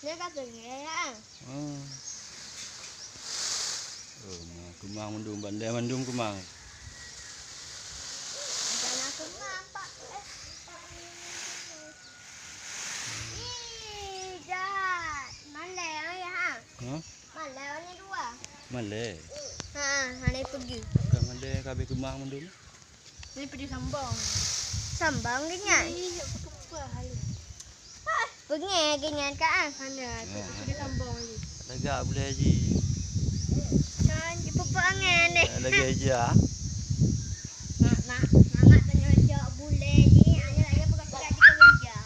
Dia kata ya. Kemang mendung bandai mendung kemang. Jangan aku nampak. Ih, jahat. Maleo ya. Maleo ni dua. Malai. Hari pergi. Kan malai kabeh kemang mendung. Ini pergi sambang. Sambang kenyan. Iya, ketupa halu. Kenyan kan? Mana? Pergi sambang lagi. Lagak boleh haji. Kan ibu angin ni. Lagi haji ah. Nak tanya jawab boleh ni. Hanya lagi pegang di kerja.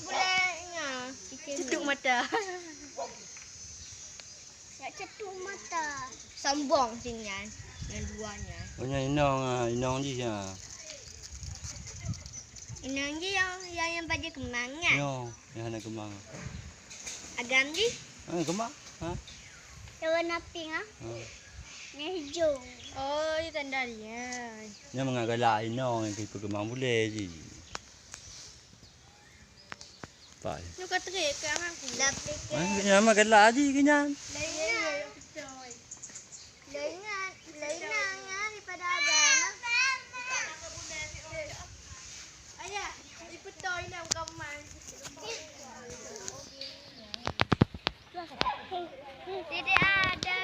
Bolehnya. Cetuk mata. Ya cetuk mata. Sambang kenyan. Yang duanya. Punya inong je ya. Ini yang baju kemangnya. Yo, yang nak kemang. Agam ni? Kemang. Yang warna pink ah. Yang hijau. Oh, ini tanda dia. Yang mengagalak inong yang kita kemang boleh je. Pai. Lu kata ke aku. Tapi ke. Yang mengagalak je kenyan. Lainnya daripada agam. Ayah, ipetoy na kamay. Tidak ada